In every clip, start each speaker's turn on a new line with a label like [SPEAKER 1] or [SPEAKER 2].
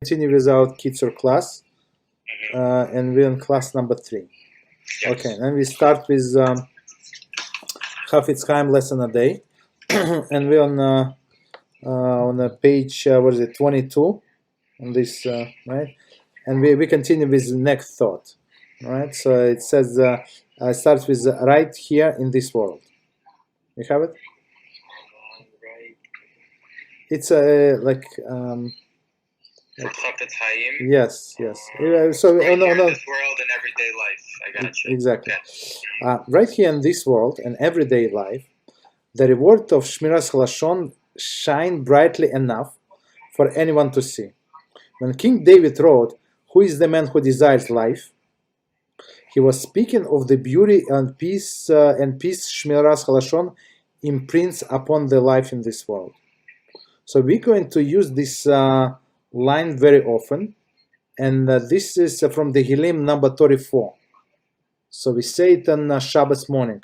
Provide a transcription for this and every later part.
[SPEAKER 1] Continue with our Kitzur class, and we're in class number 3.
[SPEAKER 2] Yes.
[SPEAKER 1] Okay, and we start with Chofetz Chaim lesson a day, and we're on a page 22 on this, right? And we continue with the next thought, right? So it says it starts with right here in this world. You have it?
[SPEAKER 2] Right.
[SPEAKER 1] It's
[SPEAKER 2] For Chofetz Chaim.
[SPEAKER 1] yes. So
[SPEAKER 2] Right
[SPEAKER 1] no.
[SPEAKER 2] here in this world and everyday life. I got you.
[SPEAKER 1] Exactly.
[SPEAKER 2] Okay.
[SPEAKER 1] Right here in this world and everyday life, the reward of Shmiras Halashon shine brightly enough for anyone to see. When King David wrote, "Who is the man who desires life?" he was speaking of the beauty and peace Shmiras Halashon imprints upon the life in this world. So we're going to use this line very often, and this is from the Hilim number 34. So we say it on Shabbos morning,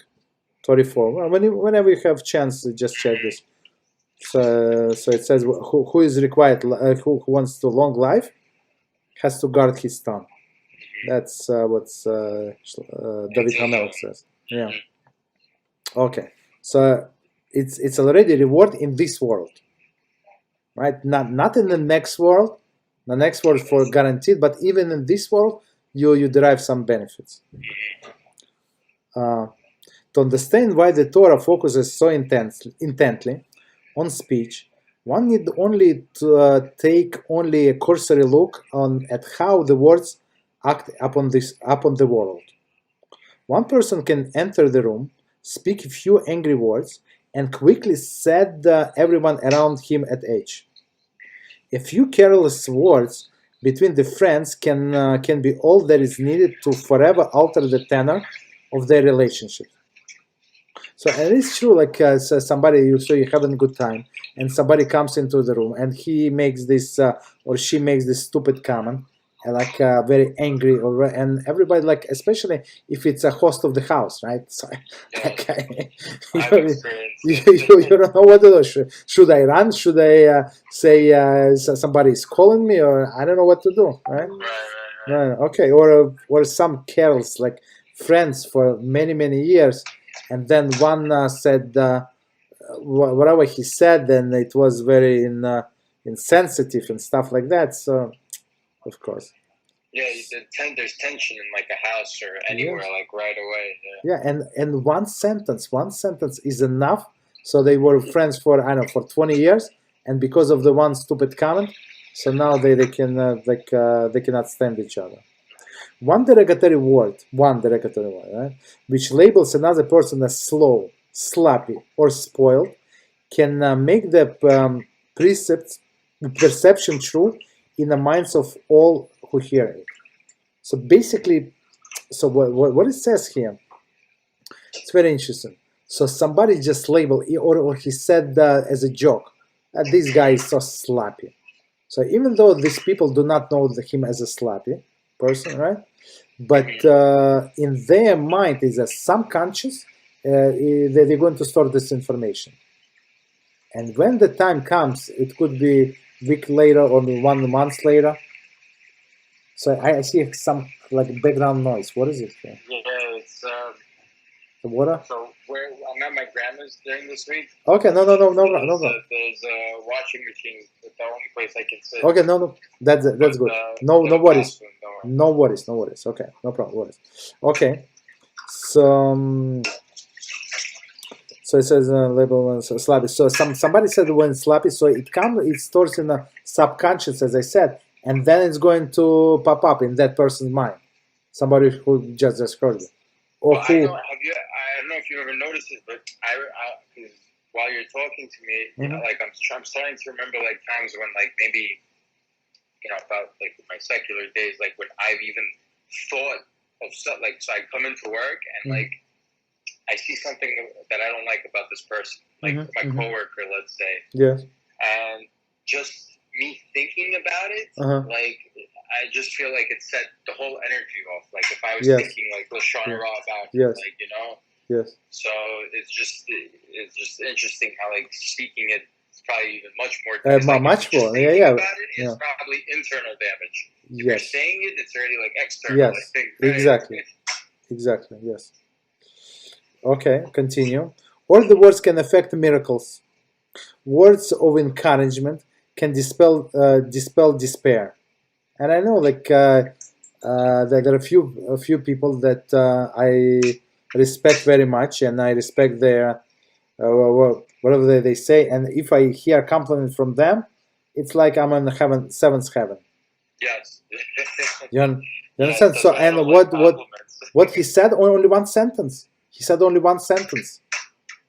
[SPEAKER 1] 34. Well, whenever you have chance, just check this. So it says, who is required, who wants to long life, has to guard his tongue. That's what David Hamelech says. Yeah. Okay. So it's already reward in this world, right? Not in the next world. The next world for guaranteed, but even in this world, you derive some benefits. To understand why the Torah focuses so intently on speech, one need only to take only a cursory look at how the words act upon the world. One person can enter the room, speak a few angry words, and quickly set everyone around him at edge. A few careless words between the friends can be all that is needed to forever alter the tenor of their relationship. So, and it's true, like so somebody, you're having a good time, and somebody comes into the room, and he makes this, or she makes this stupid comment, like very angry, and everybody, like, especially if it's a host of the house, right? So, you don't know what to do. Should I run? Should I say somebody is calling me, or I don't know what to do, right? Right. Okay, or some carols, like friends for many years, and then one said whatever he said, and it was very insensitive and stuff like that. So, of course.
[SPEAKER 2] Yeah, there's tension in like a house or anywhere, yes. Like right away.
[SPEAKER 1] Yeah, and one sentence is enough. So they were friends for 20 years, and because of the one stupid comment, so now they cannot stand each other. One derogatory word, right, which labels another person as slow, sloppy, or spoiled, can make the perception true in the minds of all who hear it. So basically, so what it says here, it's very interesting. So somebody just labeled, or he said as a joke, this guy is so sloppy. So even though these people do not know him as a sloppy person, right? But in their mind is a subconscious, they're going to store this information. And when the time comes, it could be a week later or 1 month later. So I see some like background noise. What is it?
[SPEAKER 2] Yeah, it's
[SPEAKER 1] the water.
[SPEAKER 2] So I'm at my grandma's during this week.
[SPEAKER 1] Okay, no.
[SPEAKER 2] There's a washing machine. It's the only place I can sit.
[SPEAKER 1] Okay, no, that's good. No worries. No worries. Okay, no problem. Worries. Okay, so it says label when sloppy. So somebody said when sloppy, so it stores in the subconscious, as I said, and then it's going to pop up in that person's mind. Somebody who just heard it. Or
[SPEAKER 2] well,
[SPEAKER 1] who?
[SPEAKER 2] I don't know if you ever noticed it, but I while you're talking to me,
[SPEAKER 1] mm-hmm.
[SPEAKER 2] Like I'm starting to remember like times when like maybe about like my secular days, like when I've even thought of stuff, like so I come into work and like I see something that I don't like about this person, like my coworker, let's say.
[SPEAKER 1] Yes.
[SPEAKER 2] And just me thinking about it, like I just feel like it set the whole energy off. Like if I was thinking like Lashon Hara about it, like
[SPEAKER 1] Yes.
[SPEAKER 2] So it's just interesting how like speaking it it's probably even much more. It's
[SPEAKER 1] much
[SPEAKER 2] if you're
[SPEAKER 1] more.
[SPEAKER 2] just thinking about it, it's
[SPEAKER 1] Yeah.
[SPEAKER 2] probably internal damage. If
[SPEAKER 1] Yes.
[SPEAKER 2] you're saying it, it's already like external.
[SPEAKER 1] Yes.
[SPEAKER 2] I think, right?
[SPEAKER 1] Exactly. Exactly. Yes. Okay. Continue. All the words can affect miracles. Words of encouragement can dispel despair. And I know, like, there are a few people that I respect very much, and I respect their whatever they say. And if I hear compliment from them, it's like I'm in heaven, seventh heaven.
[SPEAKER 2] Yes.
[SPEAKER 1] You understand? So, and what he said, only one sentence. He said only one sentence,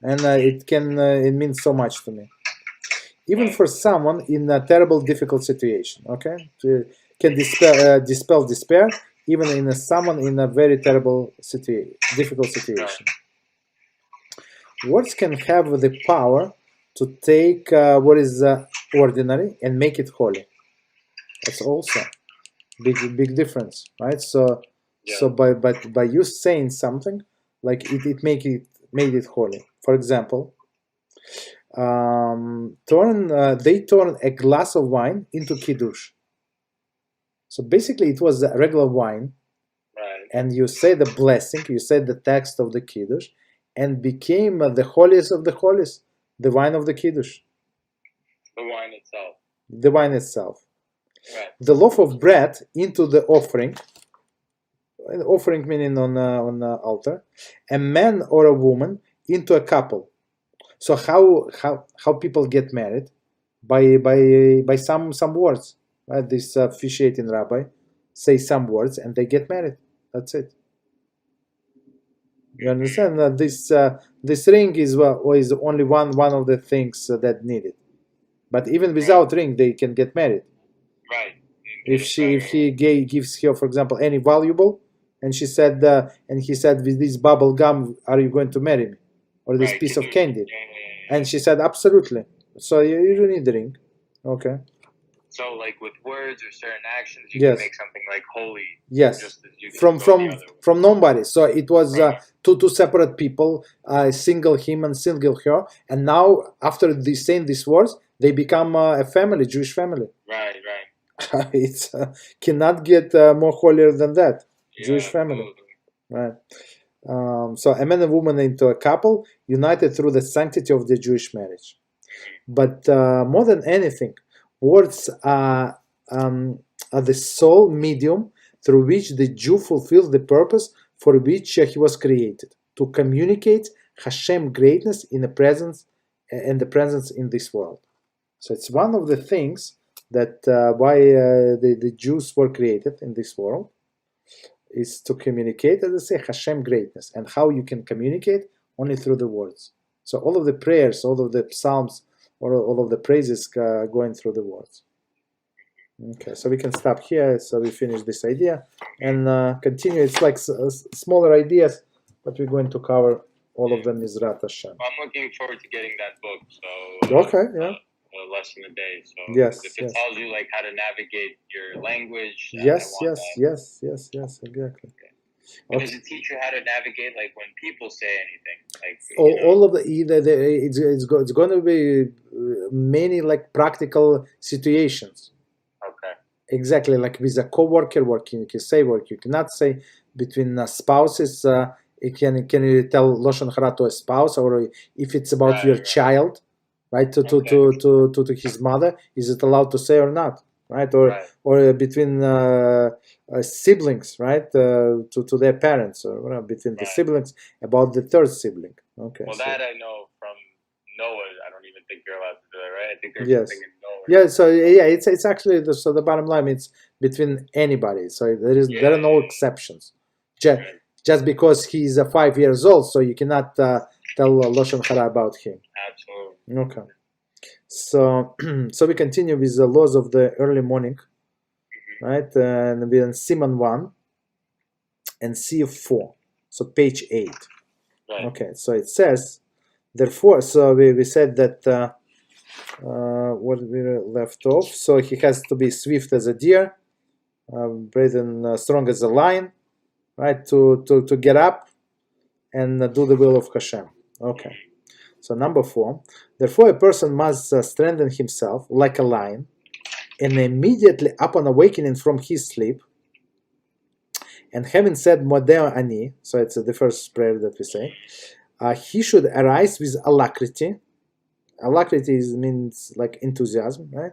[SPEAKER 1] and it means so much to me. Even for someone in a terrible, difficult situation, okay, can dispel despair, even in someone in a very terrible difficult situation. Words can have the power to take what is ordinary and make it holy. That's also big difference, right? So by you saying something, like it made it holy. For example, they turn a glass of wine into kiddush. So basically, it was a regular wine,
[SPEAKER 2] Right.
[SPEAKER 1] and you say the blessing, you say the text of the kiddush, and became the holiest of the holiest, the wine of the kiddush.
[SPEAKER 2] The wine itself.
[SPEAKER 1] The wine itself.
[SPEAKER 2] Right.
[SPEAKER 1] The loaf of bread into the offering. Offering meaning on the altar. A man or a woman into a couple. So how people get married? By some words. Right? This officiating rabbi say some words and they get married. That's it. You understand? This ring is only one of the things that needed. But even without ring, they can get married.
[SPEAKER 2] Right.
[SPEAKER 1] If he gives her, for example, any valuable, and she said, and he said, with this bubble gum, are you going to marry me, or this piece of candy? And she said, absolutely. So you don't need the ring. Okay.
[SPEAKER 2] So, like with words or certain actions, you can make something like holy.
[SPEAKER 1] Yes.
[SPEAKER 2] Just as you
[SPEAKER 1] from nobody. So it was two separate people, single him and single her, and now after saying these words, they become a family, Jewish family.
[SPEAKER 2] Right.
[SPEAKER 1] It cannot get more holier than that. Yeah, Jewish family. Right. So a man and woman into a couple, united through the sanctity of the Jewish marriage. But more than anything, words are the sole medium through which the Jew fulfills the purpose for which he was created, to communicate HaShem greatness in the presence in this world. So it's one of the things that why the Jews were created in this world, is to communicate, as I say, HaShem greatness. And how you can communicate? Only through the words. So all of the prayers, all of the psalms, all of the praises going through the words. Okay, so we can stop here. So we finish this idea and continue. It's like smaller ideas, but we're going to cover all of them Mizrat HaShem.
[SPEAKER 2] I'm looking forward to getting that book. So
[SPEAKER 1] okay, yeah.
[SPEAKER 2] A lesson a day. So
[SPEAKER 1] yes,
[SPEAKER 2] if it tells you like how to navigate your language,
[SPEAKER 1] yes, exactly.
[SPEAKER 2] Okay. And does it teach you how to navigate like when people say anything? Like
[SPEAKER 1] all of it's going to be many like practical situations.
[SPEAKER 2] Okay.
[SPEAKER 1] Exactly, like with a co-worker working, you can say what you cannot say between spouses. Can you tell Lashon Hara to a spouse, or if it's about your child, right? To his mother, is it allowed to say or not, right? Or between siblings, right? To their parents, or between the siblings about the third sibling. Okay.
[SPEAKER 2] Well, that I know from Noah. I don't even think you're allowed to do that, right? I think there's something in Noah.
[SPEAKER 1] Yeah, so it's actually the bottom line. It's between anybody. So there are no exceptions. Just because he's 5 years old, so you cannot tell Lashon Hara about him.
[SPEAKER 2] Absolutely.
[SPEAKER 1] Okay. So we continue with the laws of the early morning, right? And we're in Siman 1 and C4. So page 8.
[SPEAKER 2] Right.
[SPEAKER 1] Okay. So it says, therefore. So we said that. What we left off. So he has to be swift as a deer, brave and strong as a lion, right? To get up and do the will of HaShem. Okay. So number 4, therefore a person must strengthen himself like a lion, and immediately upon awakening from his sleep, and having said Modeo Ani, so it's the first prayer that we say, he should arise with alacrity. Alacrity means like enthusiasm, right?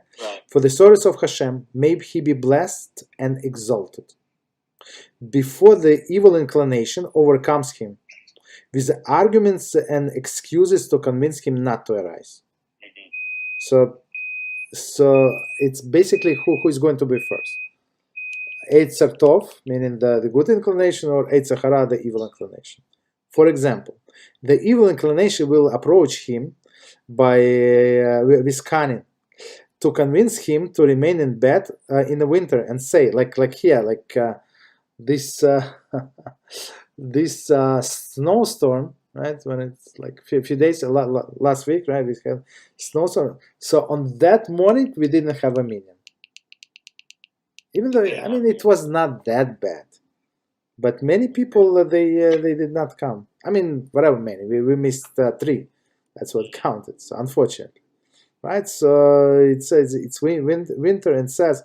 [SPEAKER 1] For the service of HaShem, may he be blessed and exalted. Before the evil inclination overcomes him, with arguments and excuses to convince him not to arise. So it's basically who is going to be first. Yetzer Tov, meaning the good inclination, or Yetzer Hara, the evil inclination. For example, the evil inclination will approach him by with cunning to convince him to remain in bed in the winter and say, like here, this this snowstorm, right? When it's like a few days last week, right? We had snowstorm. So on that morning, we didn't have a minyan. Even though it was not that bad, but many people they did not come. Whatever many, we missed 3. That's what counted. So unfortunately, right? So it says it's winter and says,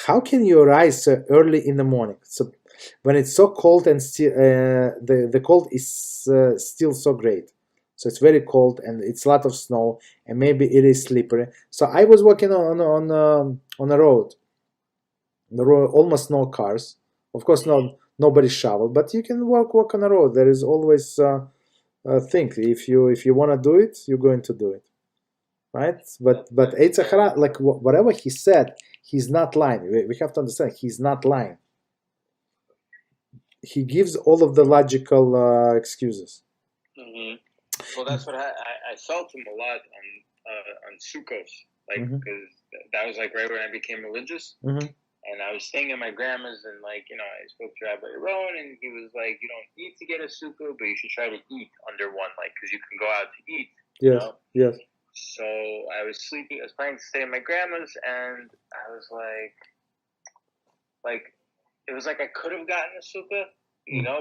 [SPEAKER 1] how can you rise so early in the morning? So when it's so cold and still the cold is still so great. So it's very cold and it's a lot of snow and maybe it is slippery. So I was walking on a road. The road, almost no cars. Of course, nobody shoveled, but you can walk on a road. There is always think if you want to do it, you're going to do it, right? But Yetzer Hara, like whatever he said, he's not lying. We have to understand he's not lying. He gives all of the logical excuses.
[SPEAKER 2] Mm-hmm. Well, that's what I felt him a lot on Sukkos, like because that was like right when I became religious. And I was staying at my grandma's, and I spoke to Rabbi Ron, and he was like, you don't need to get a sukkah, but you should try to eat under one, because you can go out to eat.
[SPEAKER 1] Yes, yes.
[SPEAKER 2] So I was planning to stay at my grandma's, and I was like, it was like I could have gotten a sukkah,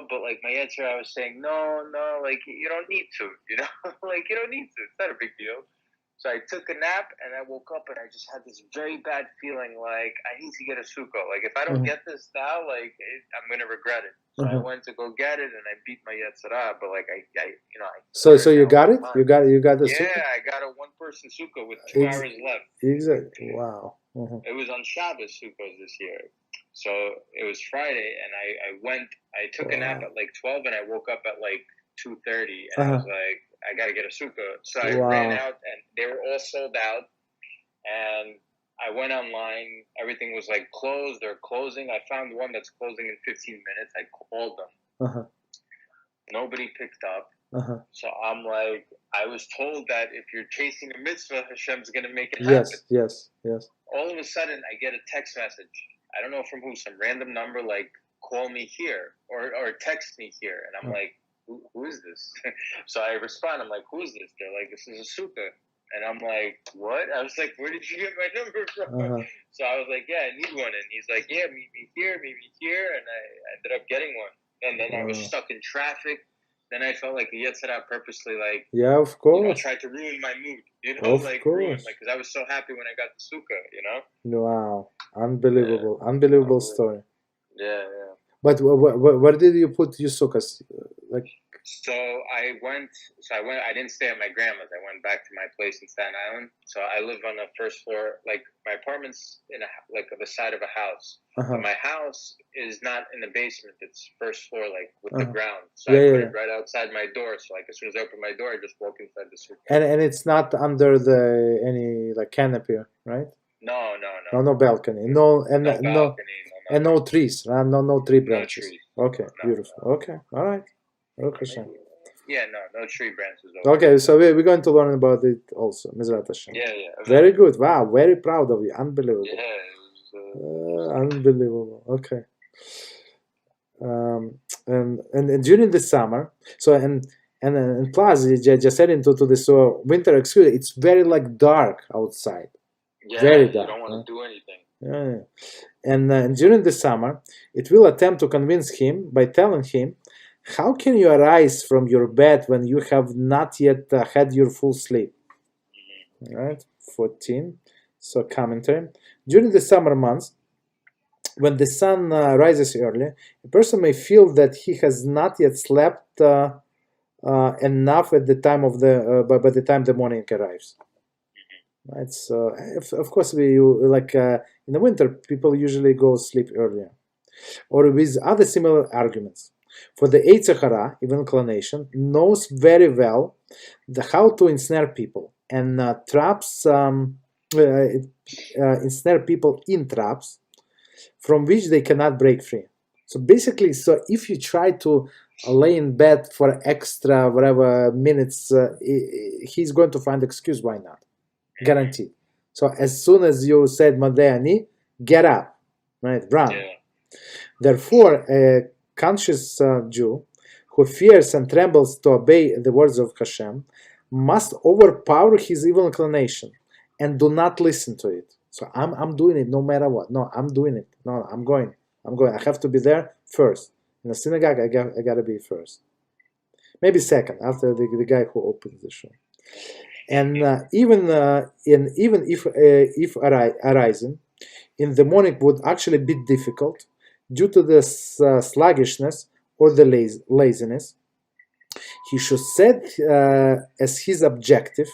[SPEAKER 2] but my Yetzer, I was saying, no, you don't need to, you don't need to. It's not a big deal. So I took a nap and I woke up and I just had this very bad feeling like I need to get a sukkah. Like if I don't get this now, I'm gonna regret it. So I went to go get it and I beat my Yetzer Hara, but
[SPEAKER 1] So you got it? You got the sukkah?
[SPEAKER 2] Yeah, I got a 1-person sukkah with 2 hours left.
[SPEAKER 1] Exactly. Wow.
[SPEAKER 2] It was on Shabbos sukkahs this year. So it was Friday and I took a nap at 12 and I woke up at 2:30 and I was like, I gotta get a sukkah. So I ran out and they were all sold out. And I went online. Everything was closed. They're closing. I found one that's closing in 15 minutes. I called them. Nobody picked up. So I'm like, I was told that if you're chasing a mitzvah, Hashem's gonna make it happen.
[SPEAKER 1] Yes.
[SPEAKER 2] All of a sudden, I get a text message. I don't know from who. Some random number call me here or text me here. And I'm like, who is this? So I respond, I'm like, who is this? They're like, this is a sukkah. And I'm like, what? I was like, where did you get my number from? So I was like, yeah, I need one. And he's like, yeah, meet me here. And I ended up getting one. And then I was stuck in traffic. Then I felt like the Yetzer Hara purposely,
[SPEAKER 1] yeah, of course,
[SPEAKER 2] tried to ruin my mood,
[SPEAKER 1] of course,
[SPEAKER 2] because I was so happy when I got the sukkah,
[SPEAKER 1] Wow, unbelievable story.
[SPEAKER 2] Yeah.
[SPEAKER 1] But where did you put your sukkahs?
[SPEAKER 2] So I went. I didn't stay at my grandma's. I went back to my place in Staten Island. So I live on the first floor. My apartment's in the side of a house. But my house is not in the basement. It's first floor, with the ground. So I put it right outside my door. So as soon as I open my door, I just walk inside the sukkah.
[SPEAKER 1] And it's not under any canopy, right? No balcony. No balcony. And no trees. No tree branches.
[SPEAKER 2] No trees.
[SPEAKER 1] Okay, beautiful. Okay, all right.
[SPEAKER 2] Yeah, no tree branches.
[SPEAKER 1] Okay, so we're going to learn about it also. Mizrachi HaShem.
[SPEAKER 2] Yeah.
[SPEAKER 1] Very good. Wow, very proud of you. Unbelievable.
[SPEAKER 2] Yeah,
[SPEAKER 1] unbelievable. Okay. And during the summer, so and plus just heading to this winter excuse, it's very dark outside.
[SPEAKER 2] Yeah,
[SPEAKER 1] very dark.
[SPEAKER 2] You don't want to do anything.
[SPEAKER 1] Yeah. And during the summer, it will attempt to convince him by telling him How can you arise from your bed when you have not yet had your full sleep? Right, 14. So commentary. During the summer months, when the sun rises early, a person may feel that he has not yet slept enough at the time of by the time the morning arrives. Right. So of course in the winter people usually go sleep earlier, or with other similar arguments. For the Yetzer, even Inclination, knows very well how to ensnare people and ensnare people in traps from which they cannot break free. So basically, so if you try to lay in bed for extra whatever minutes, he's going to find excuse why not, guaranteed. So as soon as you said Madani, get up, right, run.
[SPEAKER 2] Yeah.
[SPEAKER 1] Therefore, a conscious Jew who fears and trembles to obey the words of HaShem must overpower his evil inclination and do not listen to it. So I'm doing it no matter what. No, I'm doing it. No, I'm going. I have to be there first. In the synagogue, I got to be first. Maybe second, after the guy who opens the show. And even if arising in the morning would actually be difficult due to the sluggishness or the laziness, he should set as his objective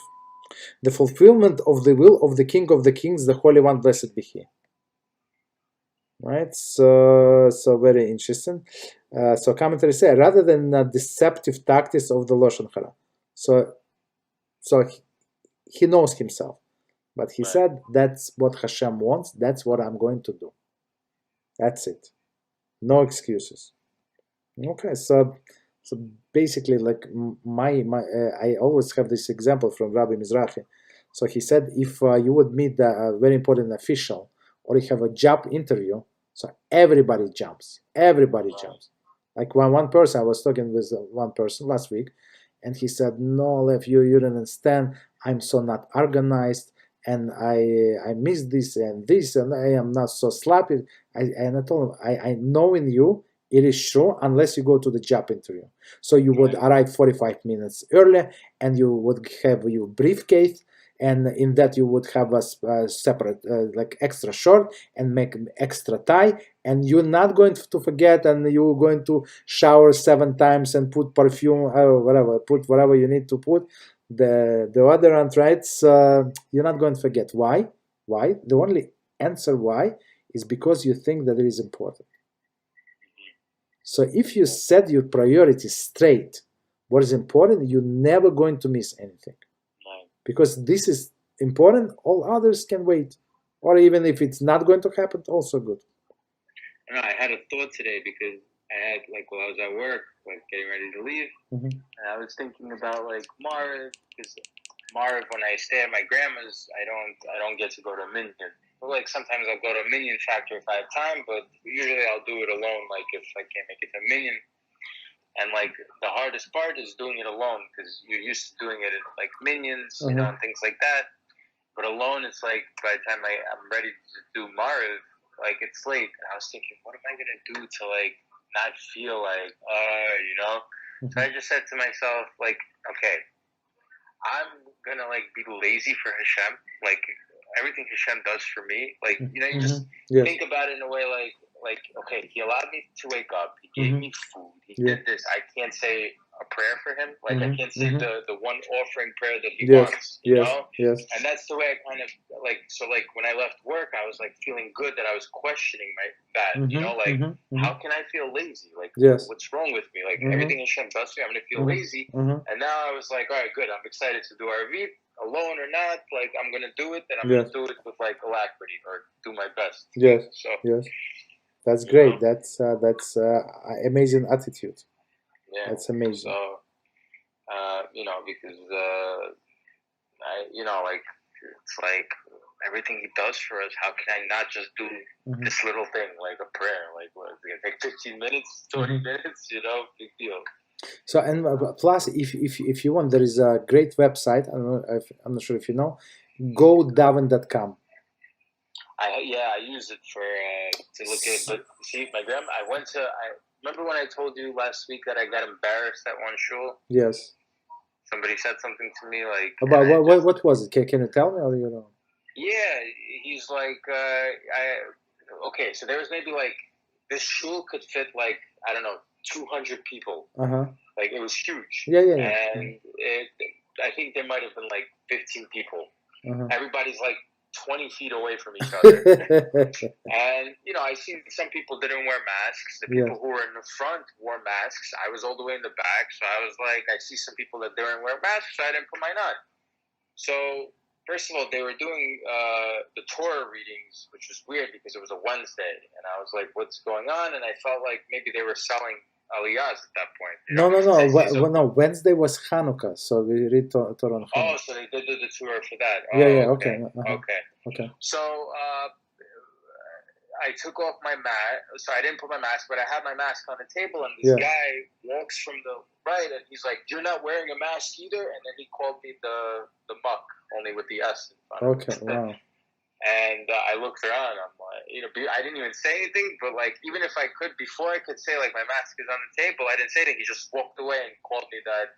[SPEAKER 1] the fulfillment of the will of the King of the Kings, the Holy One, blessed be He. Right? So very interesting. So commentary say, rather than deceptive tactics of the Lashon Hara. So he knows himself. But he said, that's what HaShem wants, that's what I'm going to do. That's it. No excuses. Okay, so basically, like I always have this example from Rabbi Mizrachi. So he said, if you would meet a very important official or you have a job interview, so everybody jumps. Everybody jumps. Like one person, I was talking with one person last week, and he said, no, Lev, you don't understand. I'm so not organized, and I miss this, and I am not so sloppy. And I told him, I know in you, it is true unless you go to the job interview. So you would arrive 45 minutes earlier, and you would have your briefcase, and in that you would have a separate, like extra short, and make extra tie, and you're not going to forget, and you're going to shower 7 times and put perfume, put whatever you need to put. The other hand, right? You're not going to forget. Why? The only answer why is because you think that it is important. So if you set your priorities straight, what is important, you're never going to miss anything. Because this is important, all others can wait. Or even if it's not going to happen, also good.
[SPEAKER 2] I had a thought today because I had, like, while I was at work, like, getting ready to leave, and I was thinking about, like, Marv, because Marv, when I stay at my grandma's, I don't get to go to a minyan. But, like, sometimes I'll go to a minyan factor if I have time, but usually I'll do it alone, like, if I can't make it to a minyan. And, like, the hardest part is doing it alone, because you're used to doing it in, like, minions, you know, and things like that. But alone, it's like, by the time I'm ready to do Marv, like, it's late. And I was thinking, what am I going to do to, like, not feel like, you know? So I just said to myself, like, okay, I'm going to, like, be lazy for HaShem. Like, everything HaShem does for me. Like, you know, you just think about it in a way like, okay, he allowed me to wake up. He gave me food. He did this. I can't say a prayer for him. Like, I can't say the one offering prayer that he wants, you know? And that's the way I kind of, like, so, like, when I left work, I was, like, feeling good that I was questioning that, you know? Like, how can I feel lazy? Like, what's wrong with me? Like, everything Hashem does for me, I'm going to feel lazy. And now I was like, all right, good. I'm excited to do Arvit. Alone or not, like, I'm going to do it, and I'm going to do it with, like, alacrity, or do my best. So,
[SPEAKER 1] that's great. Know? That's amazing attitude.
[SPEAKER 2] Yeah,
[SPEAKER 1] that's amazing.
[SPEAKER 2] So, you know, because you know, like, it's like everything he does for us. How can I not just do this little thing, like a prayer? Like, what, it's going to take 15 minutes, 20 minutes? You know, big deal.
[SPEAKER 1] So, and plus, if you want, there is a great website. I'm not sure if you know, godaven.com.
[SPEAKER 2] I use it for to look at. But see, my grandma. remember when I told you last week that I got embarrassed at one shul?
[SPEAKER 1] Yes.
[SPEAKER 2] Somebody said something to me like
[SPEAKER 1] About what was it? Can you tell me, or you know?
[SPEAKER 2] Yeah, he's like, okay, so there was maybe like, this shul could fit like, I don't know, 200 people. Like, it was huge.
[SPEAKER 1] Yeah.
[SPEAKER 2] And I think there might have been like 15 people. Everybody's like 20 feet away from each other. And, I see some people didn't wear masks. The people who were in the front wore masks. I was all the way in the back. So I was like, I see some people that didn't wear masks, so I didn't put mine on. So, first of all, they were doing the Torah readings, which was weird because it was a Wednesday. And I was like, what's going on? And I felt like maybe they were selling aliyahs at that point.
[SPEAKER 1] No. Wednesday was Hanukkah, so we read Torah on Hanukkah.
[SPEAKER 2] Oh, so they did the Torah for that.
[SPEAKER 1] Okay.
[SPEAKER 2] Okay. So I took off my mask. So I didn't put my mask, but I had my mask on the table, and this guy walks from the right, and he's like, "You're not wearing a mask either." And then he called me the muck, only with the S in front.
[SPEAKER 1] Okay, wow.
[SPEAKER 2] And I looked around. I'm like, I didn't even say anything, but like, even if I could, before I could say like my mask is on the table, I didn't say anything. He just walked away and called me that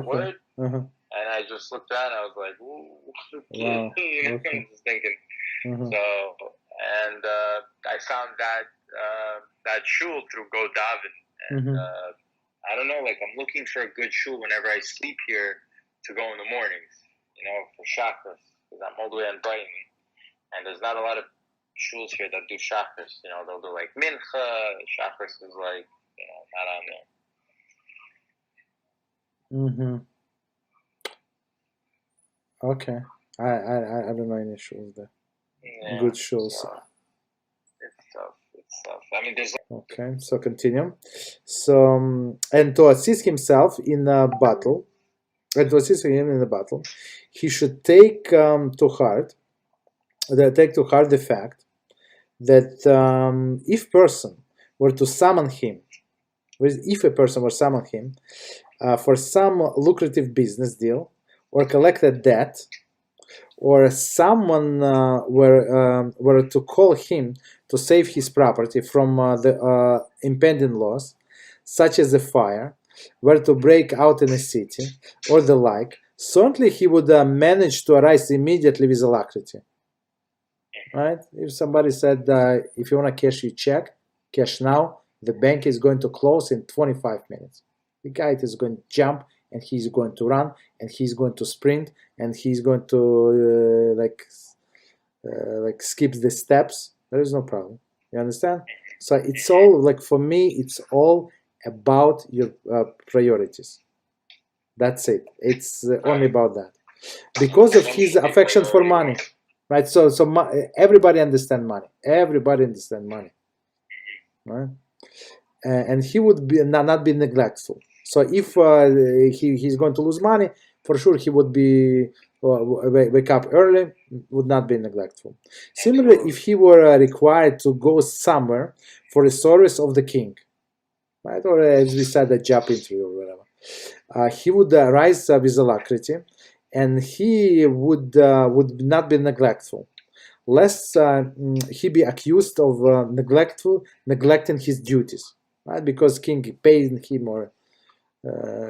[SPEAKER 2] word. And I just looked around. And I was like, "Ooh,
[SPEAKER 1] wow. Okay.
[SPEAKER 2] I'm just thinking." So, and I found that shul through Go Davin, and I don't know. Like, I'm looking for a good shul whenever I sleep here to go in the mornings, for Shacharis, because I'm all the way on Brighton. And there's not a lot of shuls here that do Shacharis. They'll do like Mincha. Shacharis is like, not on there.
[SPEAKER 1] Okay. I don't know any shuls there. Yeah, good shuls.
[SPEAKER 2] So it's tough. I mean, there's.
[SPEAKER 1] Okay, so continue. So, and to assist himself in a battle, he should take to heart the fact that if a person were to summon him for some lucrative business deal, or collect a debt, or someone were to call him to save his property from the impending loss, such as a fire, were to break out in a city, or the like, certainly he would manage to arise immediately with alacrity. Right? If somebody said, if you want to cash your check, cash now, the bank is going to close in 25 minutes. The guy is going to jump, and he's going to run, and he's going to sprint, and he's going to skip the steps. There is no problem. You understand? So it's all, like, for me, it's all about your priorities. That's it. It's only about that. Because of his affection for money. Right? So everybody understand money. Right? And he would be not be neglectful. So if he's going to lose money, for sure he would be wake up early, would not be neglectful. Similarly, if he were required to go somewhere for the service of the king, right, or as we said, a job interview or whatever, he would rise with alacrity, and he would not be neglectful, lest he be accused of neglecting his duties, right? Because king paid him, or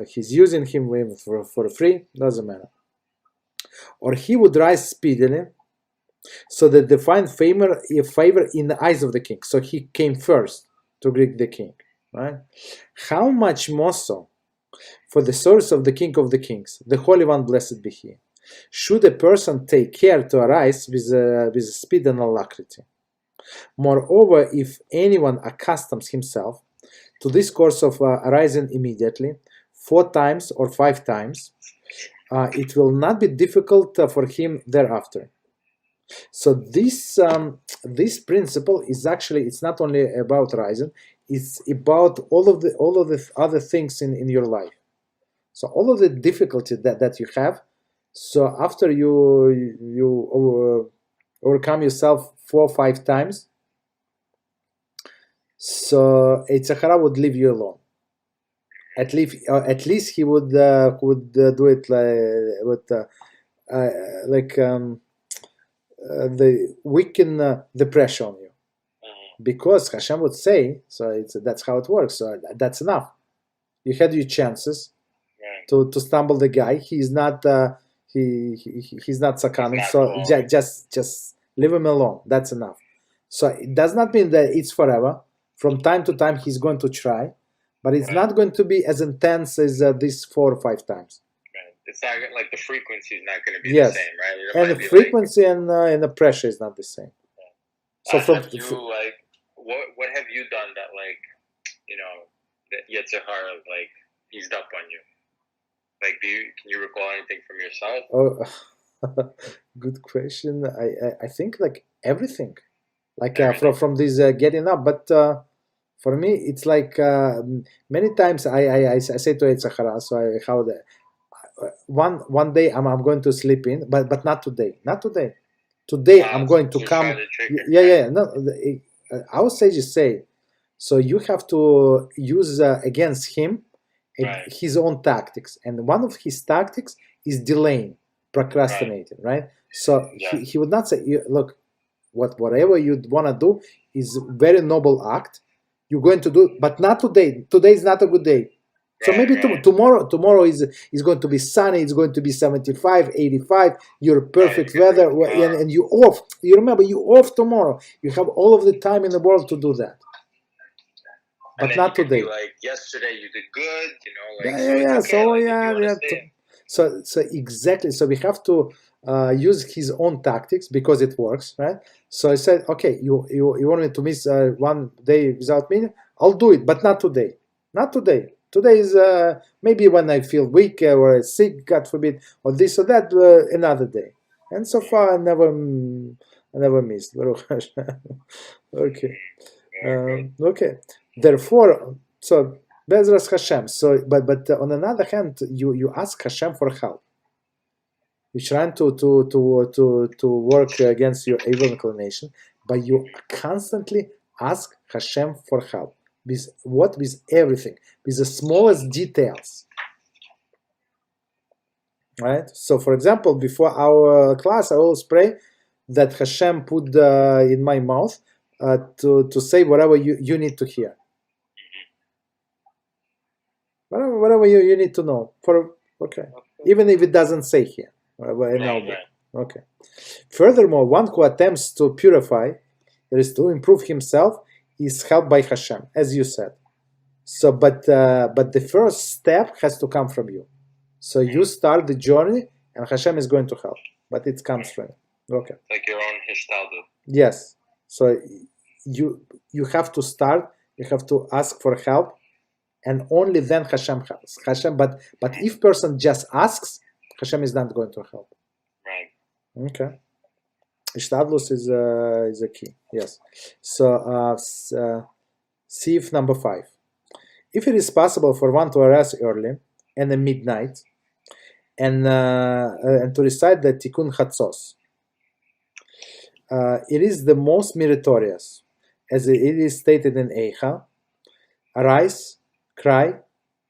[SPEAKER 1] he's using him for free, doesn't matter. Or he would rise speedily, so that they find favor in the eyes of the king. So he came first to greet the king, right? How much more so for the source of the King of the Kings, the Holy One, blessed be He, should a person take care to arise with speed and alacrity. Moreover, if anyone accustoms himself to this course of arising immediately, 4 times or 5 times, it will not be difficult for him thereafter. So this principle is actually, it's not only about rising, it's about all of the other things in your life. So all of the difficulty that you have, so after you overcome yourself 4 or 5 times, so Hara would leave you alone. At least he would do it weaken the pressure on you, because Hashem would say, so that's how it works. So that's enough. You had your chances to stumble the guy. He's not he's not succumbing. So just leave him alone. That's enough. So it does not mean that it's forever. From time to time, he's going to try, but it's not going to be as intense as this 4 or 5 times.
[SPEAKER 2] It's not like the frequency is not going to be the same, right?
[SPEAKER 1] And the frequency and the pressure is not the same. So
[SPEAKER 2] have you what have you done that that Yetzer Hara eased up on you? Can you recall anything from yourself?
[SPEAKER 1] Oh, good question. I think everything, from this getting up, but for me it's many times I say to Yetzer Hara, one day I'm going to sleep in, but not today. Today I'm going to come. No, our sages say, so you have to use against him his own tactics, and one of his tactics is delaying, procrastinating, right? So he would not say, look, whatever you want to do is very noble act. You're going to do, but not today. Today is not a good day. So maybe tomorrow is going to be sunny. It's going to be 75, 85. You're perfect weather, and you off. You remember, you off tomorrow. You have all of the time in the world to do that, but not today.
[SPEAKER 2] Yesterday you did good,
[SPEAKER 1] So exactly. So we have to use his own tactics because it works, right? So I said, okay, you want me to miss 1 day without me? I'll do it, but not today. Not today. Today is maybe when I feel weak or sick, God forbid, or this or that, another day. And so far, I never missed. Baruch HaShem. Okay. Okay. Therefore, so Beezrat Hashem. So, but on another hand, you ask Hashem for help. You're trying to work against your evil inclination, but you constantly ask Hashem for help. With everything, with the smallest details, right? So, for example, before our class, I always pray that Hashem put in my mouth to say whatever you need to hear, whatever you need to know. Even if it doesn't say here, okay. Furthermore, one who attempts to purify, that is to improve himself, is helped by Hashem, as you said. So, but the first step has to come from you. So you start the journey, and Hashem is going to help. But it comes from you. Okay.
[SPEAKER 2] Like your own hishtadlut.
[SPEAKER 1] Yes. So you have to start. You have to ask for help, and only then Hashem helps. But if person just asks, Hashem is not going to help.
[SPEAKER 2] Right.
[SPEAKER 1] Okay. Ishtadlus is a key. Yes. So Sif number 5. If it is possible for one to arise early and at midnight and to recite the Tikkun Chatzos, it is the most meritorious, as it is stated in Eicha. Arise, cry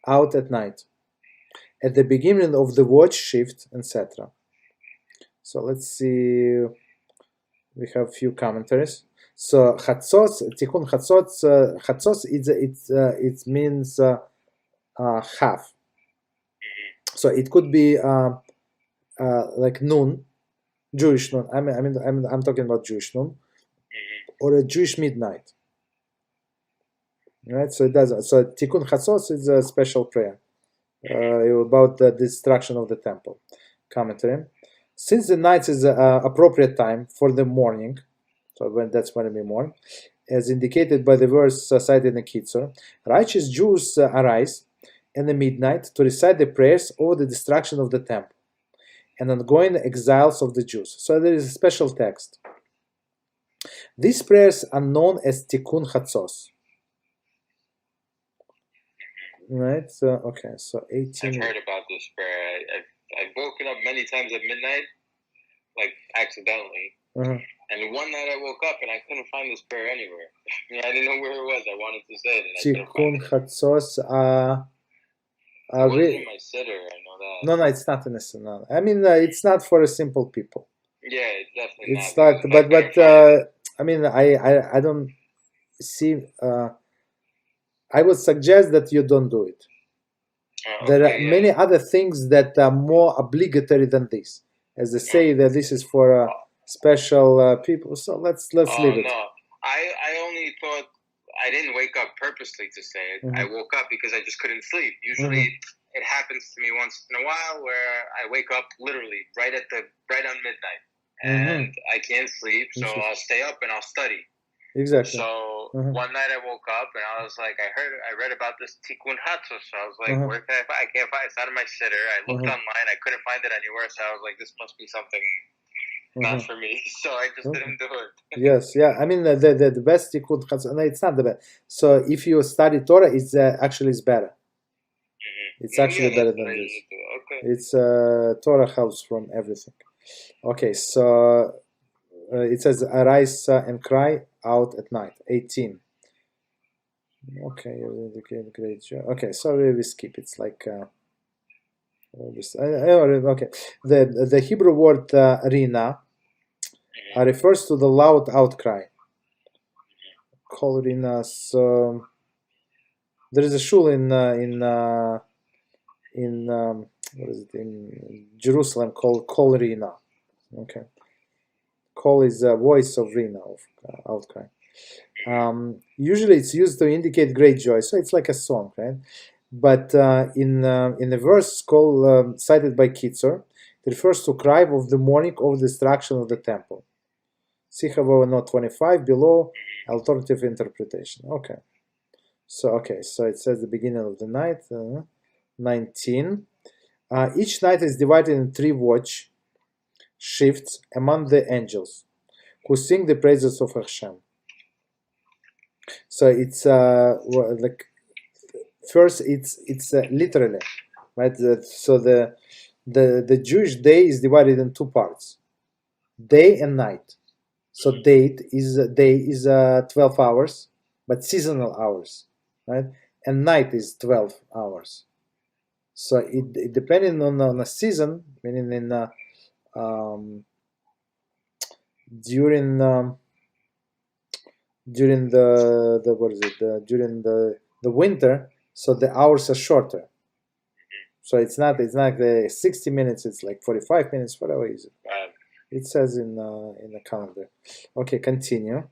[SPEAKER 1] out at night, at the beginning of the watch shift, etc. So let's see. We have a few commentaries. So Chatzos, Tikkun Chatzos, it means half. So it could be like noon, Jewish noon. I'm talking about Jewish noon, or a Jewish midnight. Right. So it does. So Tikkun Chatzos is a special prayer about the destruction of the temple. Commentary. Since the night is appropriate time for the morning, so that's when we mourn, as indicated by the verse cited in Kitzur, righteous Jews arise in the midnight to recite the prayers over the destruction of the temple and ongoing exiles of the Jews. So there is a special text. These prayers are known as Tikkun Chatzos. Right? So, okay, so 18.
[SPEAKER 2] I've heard about this prayer. I've woken up many times at midnight, like accidentally. And one night I woke up and I couldn't find this prayer anywhere. I didn't know where it was. I wanted to say it.
[SPEAKER 1] Tikkun Chatzos.
[SPEAKER 2] It wasn't in my sitter, I know that.
[SPEAKER 1] No, it's not in a sitter. I mean, it's not for simple people.
[SPEAKER 2] Yeah, it's definitely
[SPEAKER 1] it's not. But I mean, I don't. see, I would suggest that you don't do it. There are many other things that are more obligatory than this, as they say that this is for special people. So let's leave it.
[SPEAKER 2] No, I only thought I didn't wake up purposely to say it. I woke up because I just couldn't sleep. Usually, it happens to me once in a while where I wake up literally right on midnight, and I can't sleep, so I'll stay up and I'll study.
[SPEAKER 1] Exactly.
[SPEAKER 2] So one night I woke up and I was like, I read about this Tikkun Chatzos. So I was like, where can I find? I can't find it. It's not in my sitter. I looked online. I couldn't find it anywhere. So I was like, this must be something not for me. So I just didn't do it.
[SPEAKER 1] Yes, yeah. I mean, the best Tikkun Chatzos. No, it's not the best. So if you study Torah, it's actually is better. It's actually better than this.
[SPEAKER 2] Okay.
[SPEAKER 1] It's Torah helps from everything. Okay, so it says arise and cry out at night. 18. Okay, great job. Okay, so we skip. It's like okay. The Hebrew word rina refers to the loud outcry. Call rina. So there is a shul in what is it, in Jerusalem called Kol Rina. Okay, Kol is a voice of Rina, of outcry. Usually it's used to indicate great joy, so it's like a song, right? But in the verse called cited by Kitzur, it refers to cry of the morning of destruction of the temple. See however note 25 below, alternative interpretation. Okay, so it says the beginning of the night. 19. Each night is divided in 3 watch shifts among the angels who sing the praises of HaShem. So it's like first it's literally, right? So the Jewish day is divided in 2 parts, day and night. So day is 12 hours, but seasonal hours, right? And night is 12 hours. So it depending on a season, meaning in during the what is it? During the winter, so the hours are shorter. So it's not the 60 minutes. It's like 45 minutes. Whatever is it? It says in the calendar. Okay, continue.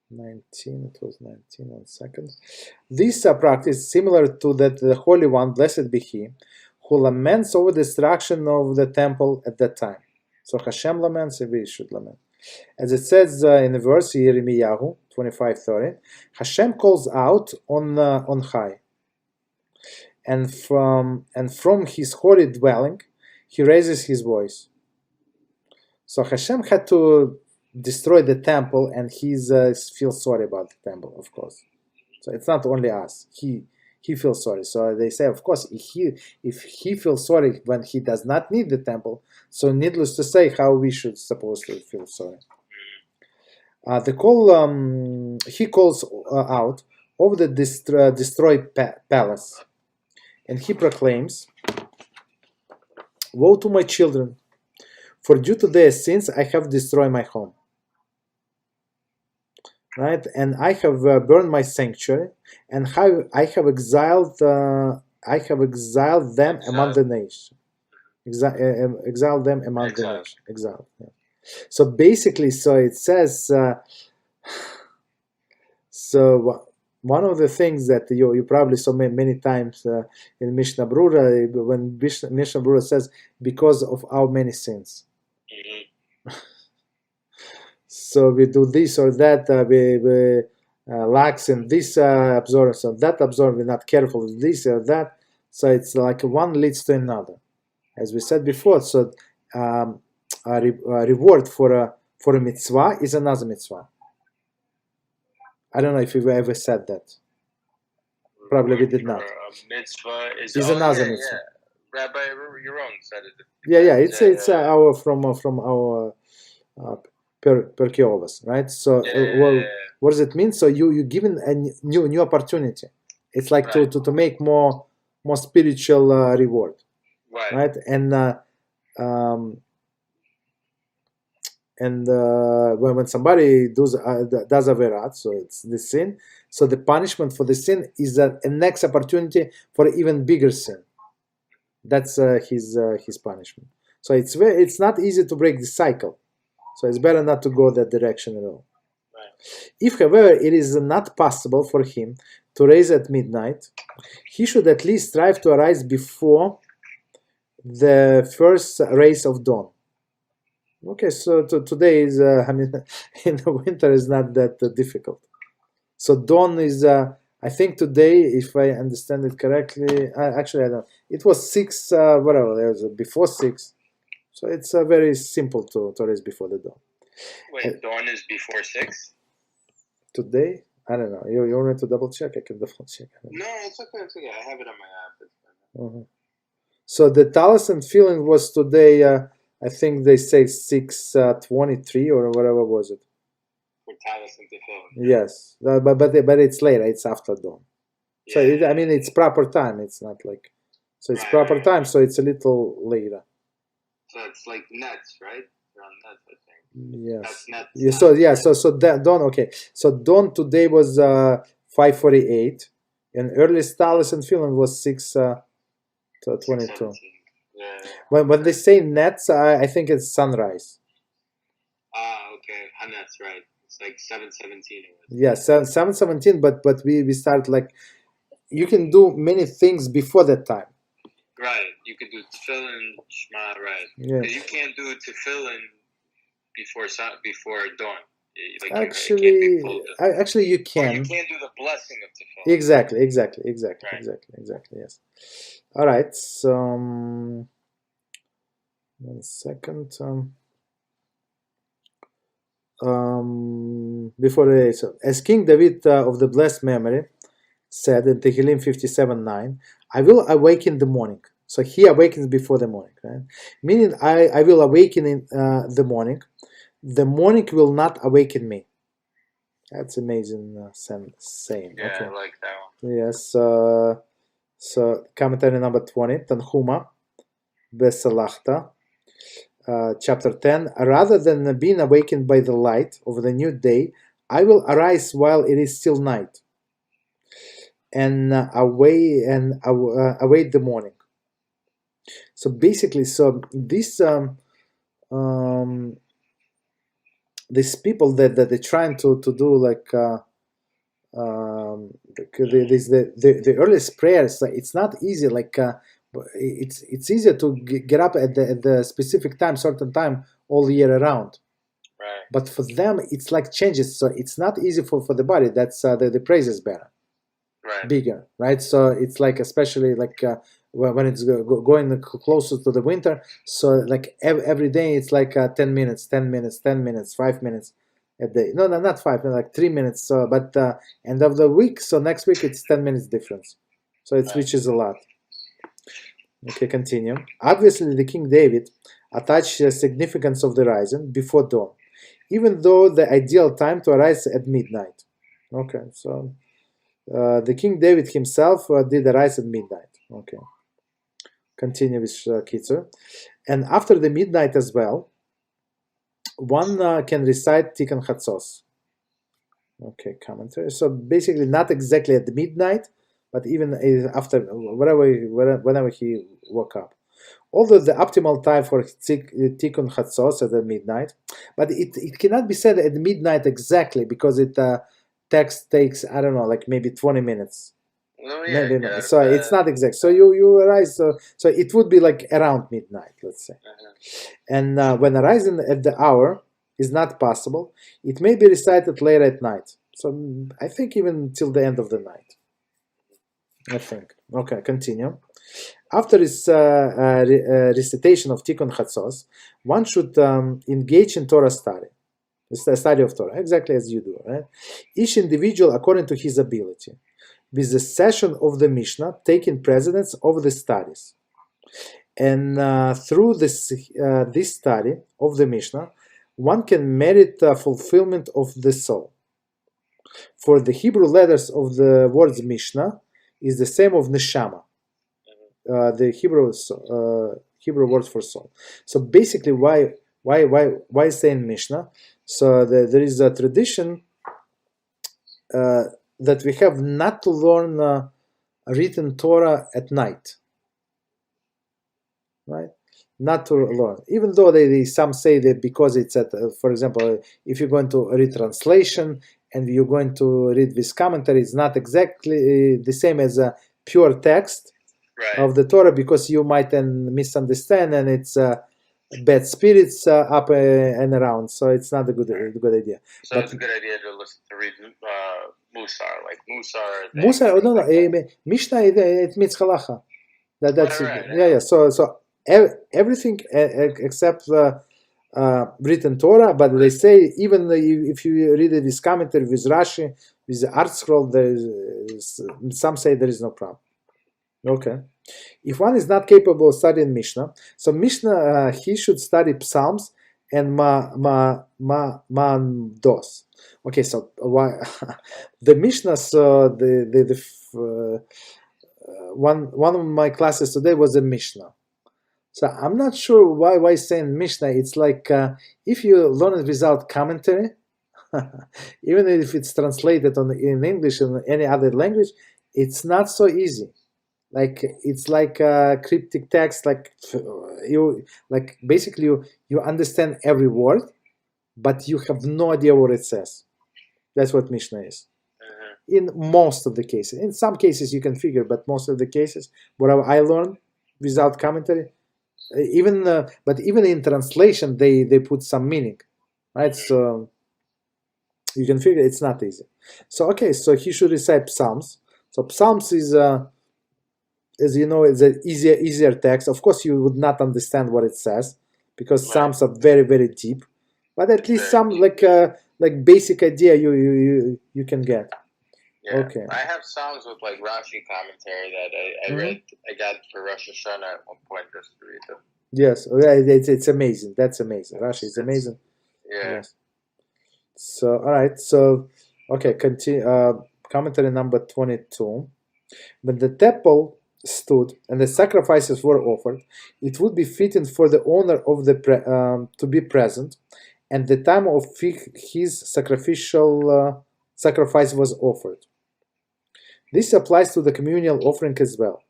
[SPEAKER 1] 19. It was 19. 1 second. This practice is similar to that the Holy One, blessed be He, who laments over the destruction of the temple at that time. So HaShem laments, and we should lament. As it says in the verse Yirmiyahu 25:30, HaShem calls out on high, and from His holy dwelling, He raises His voice. So HaShem had to destroy the temple, and He feels sorry about the temple, of course. So it's not only us. He feels sorry. So they say, of course, if he feels sorry when he does not need the temple, so needless to say, how we should supposed to feel sorry. He calls out over the destroyed palace, and he proclaims, "Woe to my children, for due to their sins I have destroyed my home. Right, and I have burned my sanctuary, and I have exiled them among the nations. Exiled them among the nations. Exiled. Yeah. So basically, so it says. So one of the things that you probably saw many times in Mishnah Brura, when Mishnah Brura says, because of our many sins. So we do this or that, we lax in this absorption, so that absorption, we're not careful with this or that. So it's like one leads to another. As we said before, so a reward for a mitzvah is another mitzvah. I don't know if we've ever said that. Probably we did not.
[SPEAKER 2] Mitzvah is
[SPEAKER 1] another mitzvah.
[SPEAKER 2] Yeah. Rabbi Yaron said it.
[SPEAKER 1] Yeah. It's our from our Pirkei Avos, right? So what does it mean? So you given a new opportunity. It's like to make more spiritual reward, right? And And when somebody does averat, so it's the sin. So the punishment for the sin is a next opportunity for even bigger sin. That's his punishment. So it's not easy to break the cycle. So it's better not to go that direction at all.
[SPEAKER 2] Right.
[SPEAKER 1] If, however, it is not possible for him to rise at midnight, he should at least strive to arise before the first rays of dawn. Okay, so today is, in the winter is not that difficult. So dawn is, I think today, if I understand it correctly, actually I don't. It was 6, whatever, it was before 6. So it's very simple to raise before the dawn.
[SPEAKER 2] Wait, dawn is before 6?
[SPEAKER 1] Today? I don't know. You want me to double check? I can double check.
[SPEAKER 2] No, it's okay. It's okay. I have it on my app.
[SPEAKER 1] Uh-huh. So the Talis and feeling was today, I think they say 6:23 or whatever was it.
[SPEAKER 2] For Talis and Tefillin.
[SPEAKER 1] Yes, but it's later. It's after dawn. So
[SPEAKER 2] Yeah.
[SPEAKER 1] I mean, it's proper time. It's not like, so it's
[SPEAKER 2] Right,
[SPEAKER 1] proper
[SPEAKER 2] right,
[SPEAKER 1] time.
[SPEAKER 2] right.
[SPEAKER 1] So it's a little later.
[SPEAKER 2] So it's like nets, right? They're on nets, I think.
[SPEAKER 1] Yes.
[SPEAKER 2] That's nets.
[SPEAKER 1] Yeah. So that dawn. Okay. So dawn today was 5:48, and earliest Talis and feeling was 6:22.
[SPEAKER 2] Yeah.
[SPEAKER 1] When they say nets, I think it's sunrise.
[SPEAKER 2] Okay. Hanet's right. It's like 7:17.
[SPEAKER 1] Yeah, 7:17. But we start like, you can do many things before that time.
[SPEAKER 2] Right. You could do tefillin, shema, right?
[SPEAKER 1] Yeah.
[SPEAKER 2] Because you can't do tefillin before dawn. Like
[SPEAKER 1] Actually, you
[SPEAKER 2] Or
[SPEAKER 1] can.
[SPEAKER 2] you can't do the blessing of tefillin.
[SPEAKER 1] Exactly.
[SPEAKER 2] Right.
[SPEAKER 1] Exactly. Yes. All right. So 1 second. Before so as King David of the blessed memory said in Tehillim 57:9, I will awaken in the morning. So he awakens before the morning, right? Meaning I will awaken in the morning. The morning will not awaken me. That's amazing saying.
[SPEAKER 2] Yeah,
[SPEAKER 1] Okay.
[SPEAKER 2] I like that one.
[SPEAKER 1] Yes. So commentary number 20, Tanhuma, Besalachta, chapter 10. Rather than being awakened by the light of the new day, I will arise while it is still night, and await the morning. So basically, so this these people that they're trying to do like the earliest prayers, it's not easy. Like it's easier to get up at the specific time, certain time, all year around.
[SPEAKER 2] Right.
[SPEAKER 1] But for them, it's like changes. So it's not easy for the body. That's the praise is better,
[SPEAKER 2] Right.
[SPEAKER 1] bigger, right? So it's like, especially like when it's going closer to the winter. So like every day it's like 10 minutes, 5 minutes a day. No, not 5, like 3 minutes. So, but end of the week, so next week it's 10 minutes difference. So it switches a lot. Okay, continue. Obviously, the King David attached the significance of the rising before dawn, even though the ideal time to arise at midnight. Okay, so the King David himself did arise at midnight. Okay, continue with Kitzur. And after the midnight as well, one can recite Tikkun Chatzos. Okay, commentary. So basically, not exactly at the midnight, but even after, whenever he woke up. Although the optimal time for Tikkun Chatzos at the midnight, but it cannot be said at midnight exactly, because it text takes, I don't know, like maybe 20 minutes.
[SPEAKER 2] Oh, yeah,
[SPEAKER 1] Maybe not. So it's not exact. So you arise. So it would be like around midnight, let's say. And when arising at the hour is not possible, it may be recited later at night. So I think even till the end of the night. I think. Okay, continue. After this recitation of Tikkun Chatzos, one should engage in Torah study. It's the study of Torah, exactly as you do, right? Each individual according to his ability, with the session of the Mishnah taking precedence over the studies. And through this study of the Mishnah, one can merit fulfillment of the soul. For the Hebrew letters of the words Mishnah is the same of neshama, the Hebrew word for soul. So basically, why Why saying Mishnah? So there is a tradition that we have not to learn written Torah at night, right? Not to learn, even though some say that because it's at, for example, if you're going to read translation and you're going to read this commentary, it's not exactly the same as a pure text of the Torah, because you might then misunderstand and it's bad spirits up and around. So it's not a good idea.
[SPEAKER 2] So it's a good idea to listen to read Mussar, like Mussar.
[SPEAKER 1] Mussar, no, Mishnah it means halacha. That's yeah. So everything except written Torah, but they say even if you read it with commentary, with Rashi, with the art scroll, some say there is no problem. Okay. If one is not capable of studying Mishnah, so Mishnah he should study Psalms and Mandos. Okay, so why the Mishnah? So one of my classes today was a Mishnah. So I'm not sure why saying Mishnah. It's like if you learn it without commentary, even if it's translated in English and any other language, it's not so easy. Like it's like a cryptic text. Like basically you understand every word, but you have no idea what it says. That's what Mishnah is. In most of the cases. In some cases you can figure, but most of the cases, what I learned without commentary, but even in translation they put some meaning, right? So you can figure it's not easy. So okay, so he should recite Psalms. So Psalms is as you know, it's an easier text. Of course you would not understand what it says because Psalms are very, very deep, but at least some like basic idea you can get.
[SPEAKER 2] Yeah.
[SPEAKER 1] Okay.
[SPEAKER 2] I have Psalms with like Rashi commentary that I read. I got for Rosh Hashanah at one point just to read them.
[SPEAKER 1] Yes, it's amazing. That's amazing. Rashi is amazing.
[SPEAKER 2] Yeah.
[SPEAKER 1] Yes. So all right. So okay. Continue. Commentary number 22. When the temple stood and the sacrifices were offered, it would be fitting for the owner of the to be present, and the time of his sacrificial sacrifice was offered. This applies to the communal offering as well.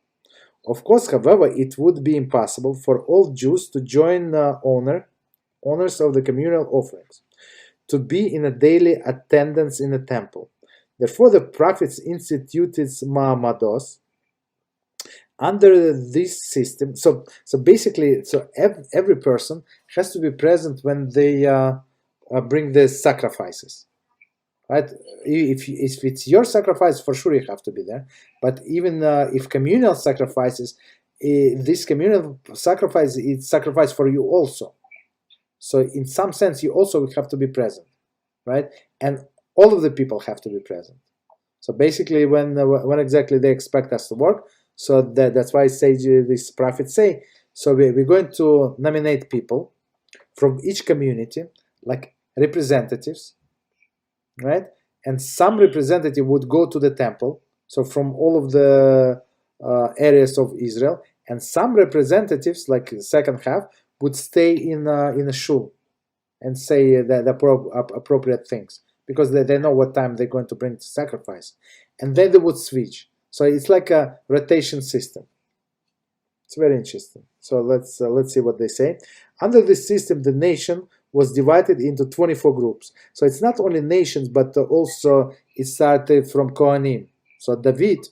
[SPEAKER 1] Of course, however, it would be impossible for all Jews to join owners of the communal offerings, to be in a daily attendance in the temple. Therefore, the prophets instituted ma'amados under this system. So basically, every person has to be present when they bring the sacrifices. Right? If it's your sacrifice, for sure you have to be there. But even if communal sacrifices, this communal sacrifice is sacrifice for you also. So in some sense, you also have to be present, right? And all of the people have to be present. So basically, when exactly they expect us to work, so that's why these prophets say. So we're going to nominate people from each community, like representatives. Right, and some representative would go to the temple, so from all of the areas of Israel, and some representatives, like the second half, would stay in a shul and say the appropriate things, because they know what time they're going to bring the sacrifice, and then they would switch. So it's like a rotation system. It's very interesting. So let's see what they say. Under this system, the nation was divided into 24 groups. So it's not only nations, but also it started from Kohanim. So David,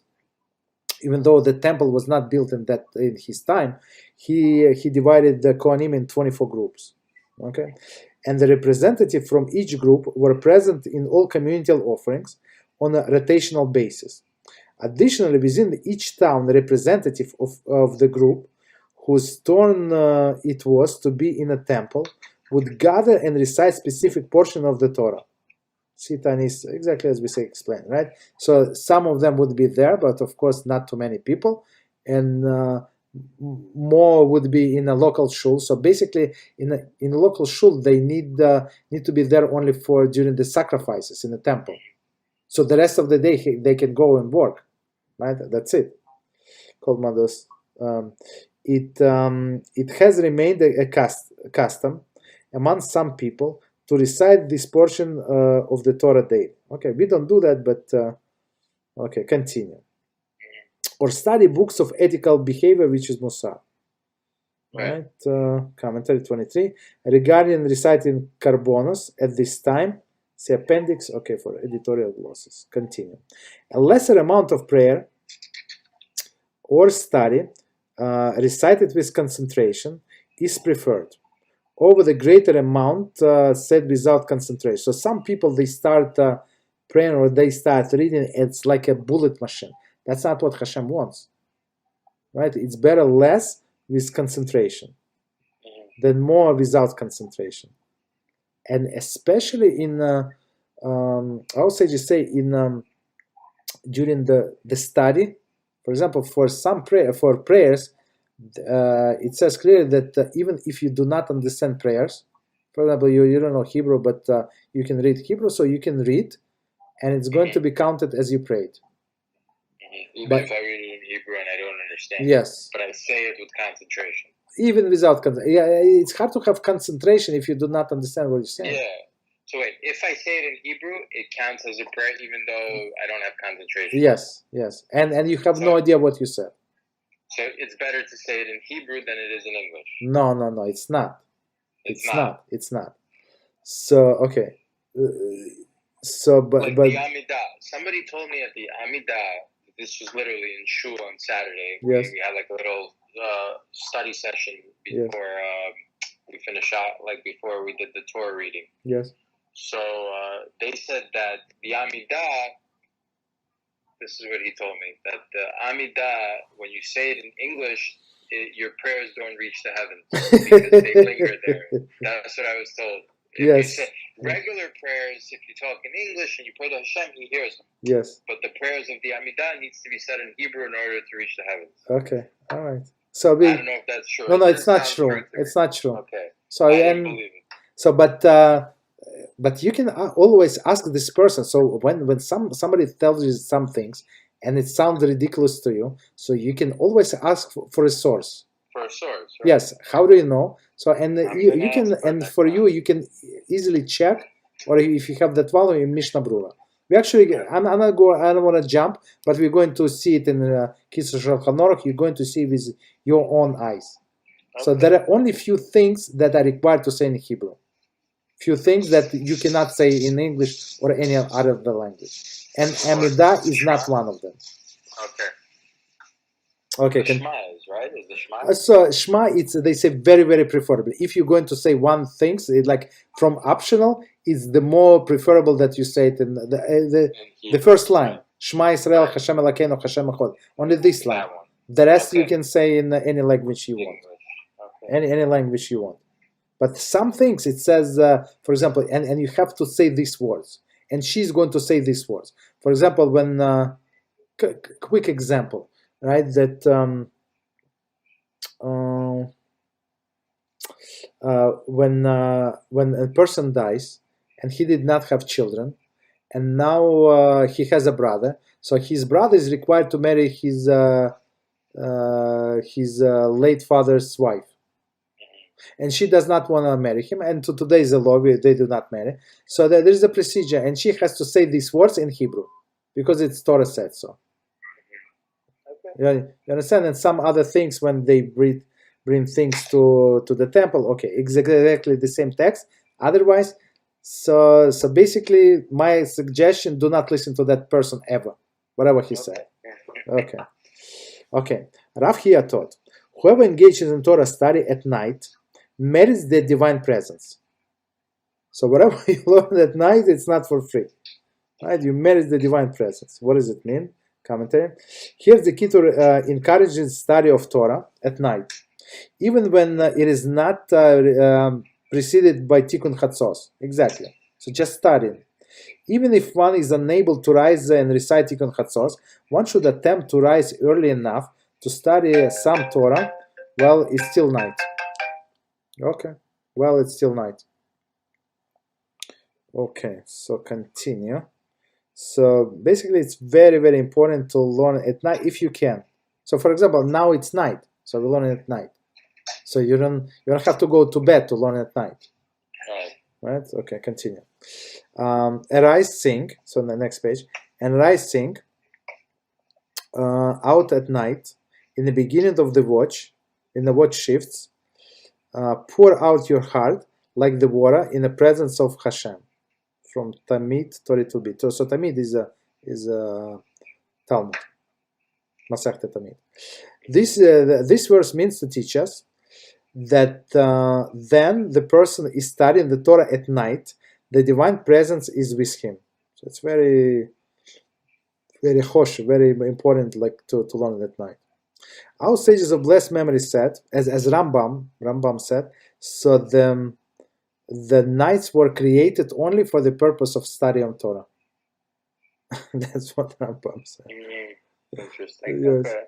[SPEAKER 1] even though the temple was not built in his time, he divided the Kohanim in 24 groups. Okay, and the representative from each group were present in all communal offerings on a rotational basis. Additionally, within each town, the representative of the group, whose turn it was to be in a temple, would gather and recite specific portion of the Torah. Sitan is exactly as we say explained, right? So some of them would be there, but of course not too many people, and more would be in a local shul. So basically, in a local shul, they need to be there only for during the sacrifices in the temple. So the rest of the day they can go and work, right? That's it. Called Mados. It has remained a custom, among some people to recite this portion of the Torah daily. Okay, we don't do that, but okay, continue. Or study books of ethical behavior, which is Mussar. Right. Commentary 23. Regarding reciting Karbonos at this time, see appendix, okay, for editorial glosses. Continue. A lesser amount of prayer or study recited with concentration is preferred over the greater amount said without concentration. So some people, they start praying or they start reading, it's like a bullet machine. That's not what HaShem wants. Right? It's better less with concentration than more without concentration. And especially in, I would say, during the study, for example, for some prayers, it says clearly that even if you do not understand prayers, for example, you don't know Hebrew, but you can read Hebrew, so you can read, and it's going to be counted as you prayed.
[SPEAKER 2] Even if I read it in Hebrew and I don't understand,
[SPEAKER 1] yes,
[SPEAKER 2] but I say it with concentration.
[SPEAKER 1] Even without concentration, yeah, it's hard to have concentration if you do not understand what you're saying.
[SPEAKER 2] Yeah. So wait, if I say it in Hebrew, it counts as a prayer, even though I don't have concentration.
[SPEAKER 1] Yes, and you have no idea what you said.
[SPEAKER 2] So it's better to say it in Hebrew than it is in English.
[SPEAKER 1] No, it's not. It's not. So okay. But
[SPEAKER 2] like the Amidah. Somebody told me at the Amidah. This was literally in Shul on Saturday.
[SPEAKER 1] Yes.
[SPEAKER 2] We had like a little study session before we finished out, like before we did the Torah reading.
[SPEAKER 1] Yes.
[SPEAKER 2] So they said that the Amidah, this is what he told me, that the Amidah, when you say it in English, your prayers don't reach the heavens because they linger there. That's what I was told. If you say regular prayers, if you talk in English and you pray to HaShem, He hears them.
[SPEAKER 1] Yes.
[SPEAKER 2] But the prayers of the Amidah needs to be said in Hebrew in order to reach the heavens.
[SPEAKER 1] Okay. All right. So
[SPEAKER 2] I don't know if that's true.
[SPEAKER 1] No, it's not true. It's not true.
[SPEAKER 2] Okay.
[SPEAKER 1] So
[SPEAKER 2] I didn't believe it.
[SPEAKER 1] So, but you can always ask this person. So when somebody tells you some things and it sounds ridiculous to you, so you can always ask for a source.
[SPEAKER 2] For a source. Right?
[SPEAKER 1] Yes. How do you know? So and you can, and for you can easily check, or if you have that value in Mishnah Brura. We actually, I don't want to jump, but we're going to see it in Kitzur Shulchan Aruch. You're going to see with your own eyes. Okay. So there are only few things that are required to say in Hebrew. Few things that you cannot say in English or any other language. And Amidah is not one of them.
[SPEAKER 2] Okay.
[SPEAKER 1] Okay.
[SPEAKER 2] The Shema is, right? Is the Shema?
[SPEAKER 1] So Shema, they say very, very preferable. If you're going to say one thing, like from optional, it's the more preferable that you say it in the first line. Shema Yisrael, HaShem Elokeinu, HaShem Echad. Only this line. The rest you can say in any language you want. Okay. Any language you want. But some things it says, for example, and you have to say these words. And she's going to say these words. For example, when, quick example, right, that when a person dies and he did not have children, and now he has a brother, so his brother is required to marry his late father's wife, and she does not want to marry him, and to today's the law, they do not marry. So there is a procedure, and she has to say these words in Hebrew because it's Torah said so. You understand? And some other things when they bring things to the temple, okay, exactly the same text. Otherwise, so basically, my suggestion: do not listen to that person ever, whatever he said. Okay. Rav Hia taught, whoever engages in Torah study at night merits the divine presence. So whatever you learn at night, it's not for free, right? You merit the divine presence. What does it mean? Commentary. Here's the Kitzur encourages study of Torah at night, even when it is not preceded by Tikkun Chatzos. Exactly. So just studying. Even if one is unable to rise and recite Tikkun Chatzos, one should attempt to rise early enough to study some Torah while it's still night. Okay. Well, it's still night. Okay. So continue. So basically, it's very, very important to learn at night if you can. So for example, now it's night, so we learn at night. So you don't have to go to bed to learn at night. Right? Okay, continue. Arise, sing. So on the next page. And rise, sing out at night, in the beginning of the watch, in the watch shifts. Pour out your heart like the water in the presence of HaShem. From Tamid 32b. So Tamid is a Talmud. Masechta Tamid. This verse means to teach us that then the person is studying the Torah at night, the divine presence is with him. So it's very, very chosh, very important, like to learn at night. Our sages of blessed memory said, as Rambam said, so the nights were created only for the purpose of study of Torah. That's what Rambam said.
[SPEAKER 2] Interesting.
[SPEAKER 1] Yes.
[SPEAKER 2] Okay.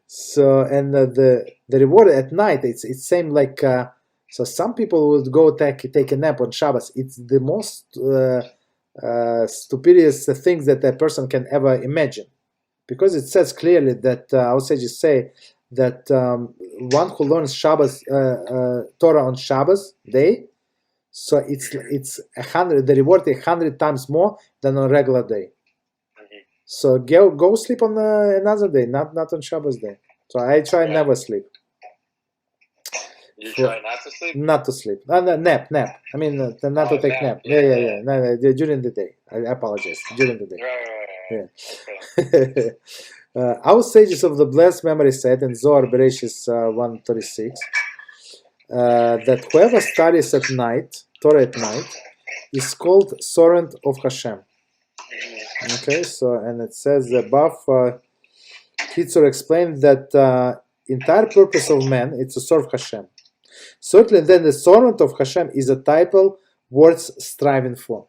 [SPEAKER 1] So and the reward at night, it's same like so some people would go take a nap on Shabbos. It's the most stupidest things that a person can ever imagine, because it says clearly that our sages say that one who learns Shabbos Torah on Shabbos day, so it's 100, the reward 100 times more than on regular day. So go sleep on another day, not on Shabbos day. So I try never sleep.
[SPEAKER 2] You try not to sleep?
[SPEAKER 1] Not to sleep. Nap. I mean, not to take nap. Yeah. No, during the day. I apologize. During the day.
[SPEAKER 2] Right.
[SPEAKER 1] Yeah. Okay. Our sages of the blessed memory said in Zohar Bereshis 136 that whoever studies at night, Torah at night, is called servant of HaShem. Okay, so and it says above, Kitzur explained that entire purpose of man is to serve HaShem. Certainly, then the servant of HaShem is a title worth striving for.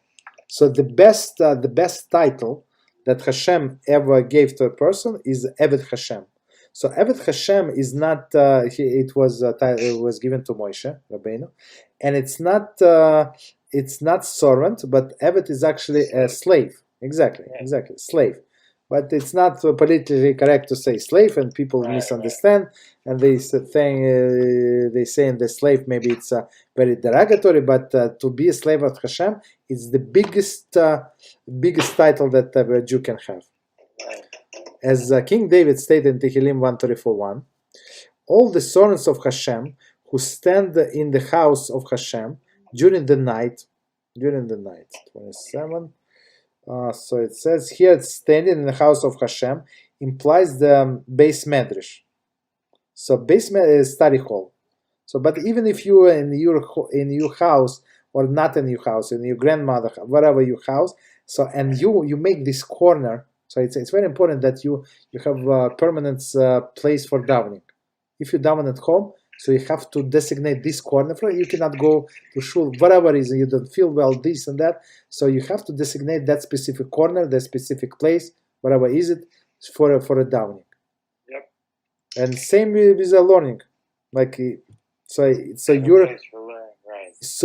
[SPEAKER 1] So the best title that HaShem ever gave to a person is Eved HaShem. So Eved HaShem is not it was given to Moshe Rabbeinu, and it's not servant, but Eved is actually a slave. Exactly, slave. But it's not politically correct to say slave, and people misunderstand, and they say in the slave maybe it's very derogatory, but to be a slave of Hashem is the biggest title that a Jew can have. As King David stated in Tehillim 134:1, all the servants of Hashem who stand in the house of Hashem during the night, 27. So it says here, standing in the house of Hashem implies the base medrash. So base is study hall. So, but even if you are in your house or not in your house, in your grandmother, whatever your house, so and you make this corner. So it's very important that you have a permanent place for davening. If you daven at home, so you have to designate this corner for it. You cannot go to shul, whatever reason, you don't feel well, this and that. So you have to designate that specific corner, that specific place, whatever is it, for a davening. Yep. And same with the learning. Like so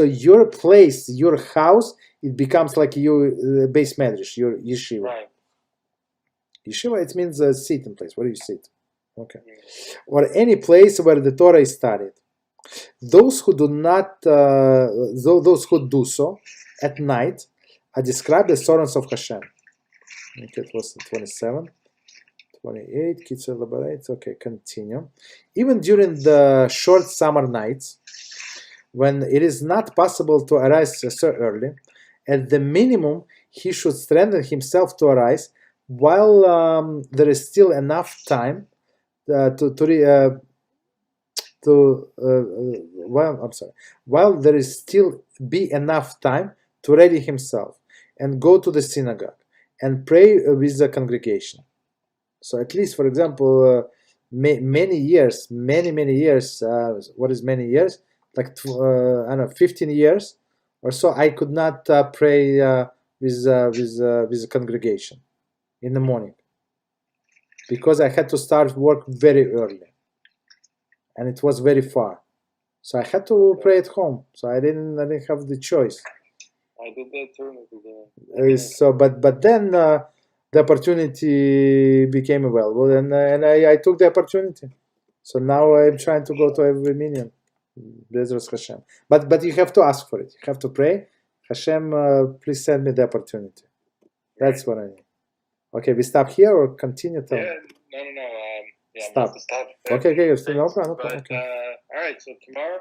[SPEAKER 1] your place, your house, it becomes like your base medrash, your yeshiva. Right. Yeshiva, it means a sitting place. Where do you sit? Okay. Or any place where the Torah is studied. Those who do not, those who do so at night are described as servants of HaShem. Okay, it was 27, 28, Kitzur elaborates. Okay, continue. Even during the short summer nights, when it is not possible to arise so early, at the minimum, he should strengthen himself to arise while there is still enough time while there is still be enough time to ready himself and go to the synagogue and pray with the congregation. So at least, for example, many years, what is many years? Like I don't know, 15 years or so, I could not pray with the congregation in the morning, because I had to start work very early, and it was very far. So I had to pray at home. So I didn't have the choice.
[SPEAKER 2] I did that too.
[SPEAKER 1] So, but then the opportunity became available, and I took the opportunity. So now I'm trying to go to every minyan. Beezrat HaShem. But you have to ask for it. You have to pray HaShem, please send me the opportunity. That's what I need. Okay, we stop here or continue?
[SPEAKER 2] Yeah, no. Yeah,
[SPEAKER 1] Stop.
[SPEAKER 2] I'm about to stop.
[SPEAKER 1] Okay, no
[SPEAKER 2] Thanks.
[SPEAKER 1] problem.
[SPEAKER 2] But,
[SPEAKER 1] Okay.
[SPEAKER 2] all right, so tomorrow